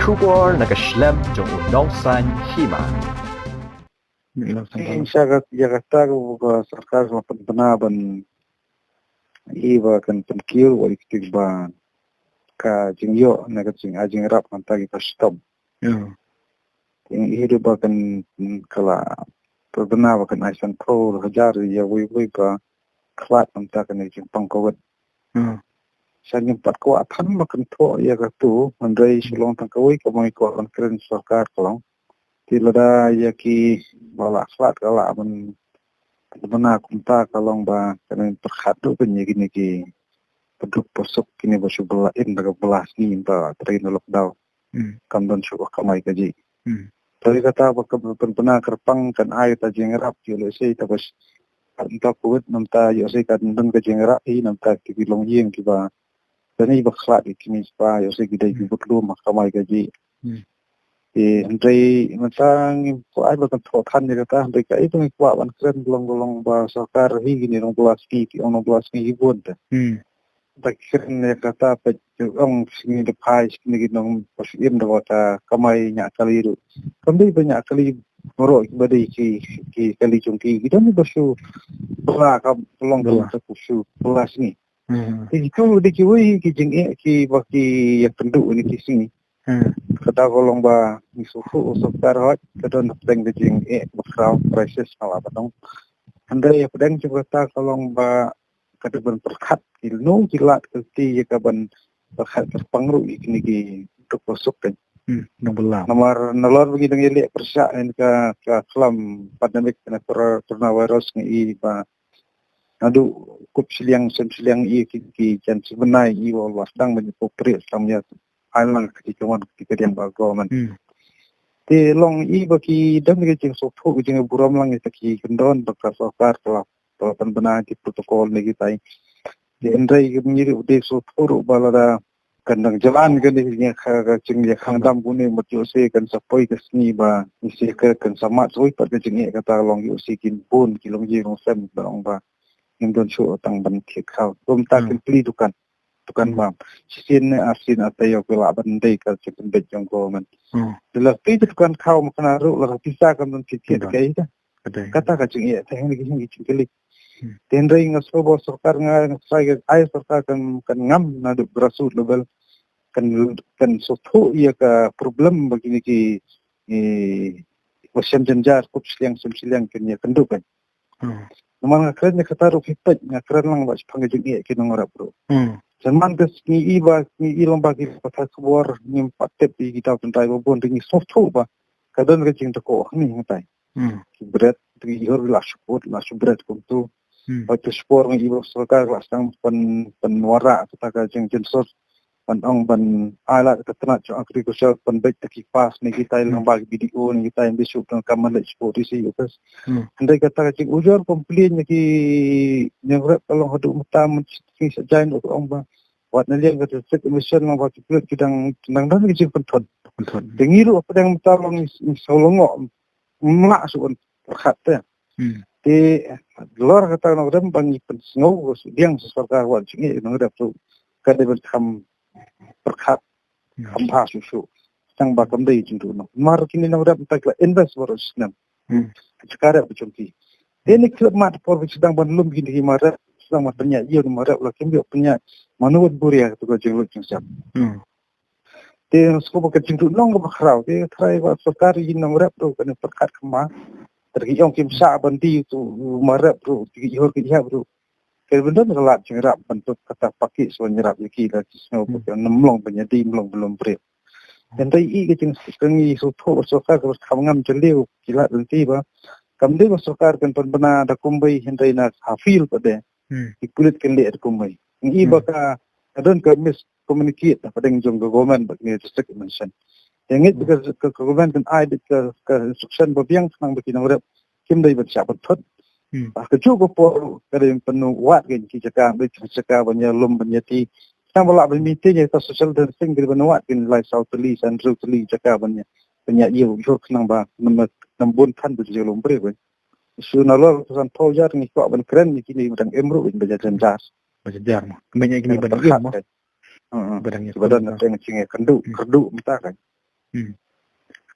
Kubor nakaslab jong udawsan hima. Insya Jakarta ko sarkar sa pagpanaban iba kan penkil wali kitiba ka jingyo na kating ajing rap kan tagi kastom. Yung hidup kan kala pagpanaban kan aisan pro hajar ya wui ba klat kan takan jing pangkawat. Sa yung patkuatan makan to ya katu mandai sulong tangkawai kamay ko kan keren sarkar kalong. Tilada yaki balak slat kala man benar kunta kalong ba kanen perkhatu gini ki peduk posok kini basu belain daga belas ni ba train lockdown kamdon syukur kamai kaji tadi kata benar kerpang kan air ta jengerap jelo sei tabas anta kuat namta yo sei kan den ka jengerap hi namta ki long yeng ki ba tani bakhlat kini ba yo sei gidai ki butlu makamai kaji Andai matang ko ay bakan thotan ni kata andai ka itu ngikwa ban keren golong ba sarkar higi ni nong belas ki ono belas ki ibon ta tak keren ni kata pe ong sini de pai sini nong pasim da wata kamai nya kaliru kambi banyak kali moro badai ki kali jongki kita ni basu bela ka golong ta kusu belas ni itu dikiwi ki jing ki baki yang penduk ni ki sini kata golong ba misufu usukar hot kadon teng dejing bakraw crisis ala batong andai ya pedang juga ta golong ba kadon perkat ilno kilat ti ya kaban perkat terpangru ikni ki untuk masuk kan nomor nolor bagi deng ile persa en ka kelam pandemik na coronavirus ni ba adu kup siliang i ki jan sebenai i wal wasdang menyepopri samnya island ketika yang bagoman te long i baki dam ke jing sofu jing buram lang ki kendon bakar sokar telah benar di protokol ni kita di endai ngiri ude sofu balada kandang jalan kan ni ka jing ya khangdam gune mutyo se kan sapoi ke sni ba isi ke kan samat soi pat ke jing kata long yu sikin pun kilong jing sem bang ba indon shu tang ban ki khau rom ta kin pli dukan mam sin asin atayo kala bandai ka chicken bed jong ko man la itu kan kau makana ru la pisa kan don kiti kai ta kata ka ching ya teng ni king chingli tendrai ngaso bo sarkar nga sai ai sarkar kan ngam na du grasu level kan sotho ia ka problem begini ki wasam janjar kup siang kan ya kendu kan Naman keren ni kata ru fipat ngakren lang ba pang jing ki nongora bro Zaman kes ni ilong bagi pasal keluar ni patep di kita tentai babon dengan soft ba kadang ke jing toko ni ngatai berat di hor la support kuntu waktu sport ni ibu sarkar lasang penwara kita ka jing jensor ong ban ala ketena jo agriculture baik pas ni kita ilong bagi video ni kita yang besok dengan kaman sport isi ukas andai kata jing ujur komplain ki nyerap kalau hadu mutam ki sajain ong ba wat nalian kata set emission lang waktu kulit kidang dan kecil penton dengiru apa yang mutalong solongo mak suon perkat ya di luar kata nang dem bangi pensngau diang sesuatu wat jingi nang dap tu kada berkam perkat kampa susu sang bakam dei jindu no mar kini nang dap tak invest boros nam sekarang berjumpi ini klub mat por sedang banlum gini mara sedang matanya iyo mara la kembio punya manut buria tu ko jenglo jingsap te sko ba jindu nong ba khrau te trai ba sarkar yin nang rap tu kan perkat kema tergi ong kim sa bandi tu mara tu ti hor ki ha bro ke benda ngelak jengrap bentuk kata paki so nyerap iki la kisno ko nemlong penyedi melong belum bre dan tai i ke jing kengi so tho sarkar ko khamngam jeliu kilat nanti ba kamde sarkar kan benar da kumbai hindai na hafil pada kulit kan le kumbai i baka adon ka mis communicate pada jong government bagi district mention yang itu ke government kan ai ke instruction babiang sang bagi nang rep kim dai bat siapa thot ke jugo po kadang penuh wat kan ki cakap banyak lum banyak sang balak meeting ya social distancing di benawat kan lai southly centrally cakap banyak iu nang ba nambun kan tu jelum bre kan sunalor tusan tojar ni ko ban keren ni kini badang emru in bajajan jas Bajajar mah banyak gini badang mah badang yang cengi kendu minta kan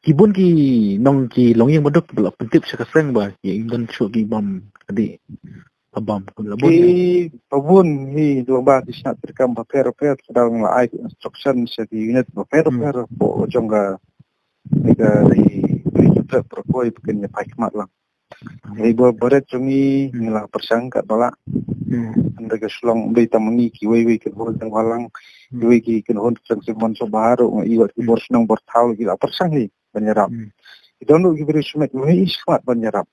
Kibun ki nong ki longyang bodok belok pentip sekaseng ba ki indon syuk ki bom kadi abam labun Ki pabun hi dua ba di snat terkam paper sedang la instruction segi unit paper po jongga nika di kita propoi pekennya paikmat lang. Hi bo baret jongi ngila persangkat bala. Anda ke selong bei tamani ki wei ke hol tang walang wei ki ken hon sang simon so baru iwat ki bor senang bor tahu gila persang hi banyarap. Idonu ki beri sumet wei ismat banyarap.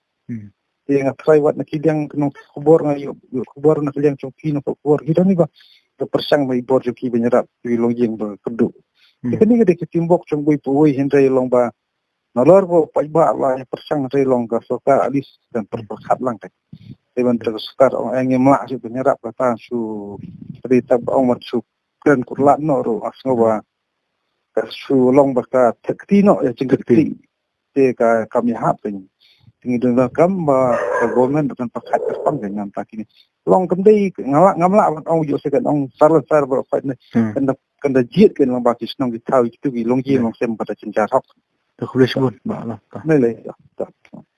Yang try wat nak kidang kenong kubor ngayo kubor nak kidang choki nak kubor kita ni ba persang mai bor joki banyarap di longjing ba kedu. Kita ni ke timbok chong boi puoi hendai long ba nalor bo pai ba la persang rei long ka soka alis dan perkhat lang tak. Dewan tersekar orang yang melak su banyarap kata su cerita ong mat su dan kurlat no ro asngo ba su long ba ka tekti no ya jengketi te ka kami hapeng tinggi dengan gambar government dengan pakai terpang dengan tak ini long kendai ngamla ong yo sekan ong sar berapa ni kena jit kan long baki senong ditau itu long jing long sem pada cencar hok to kulis bun ba la mele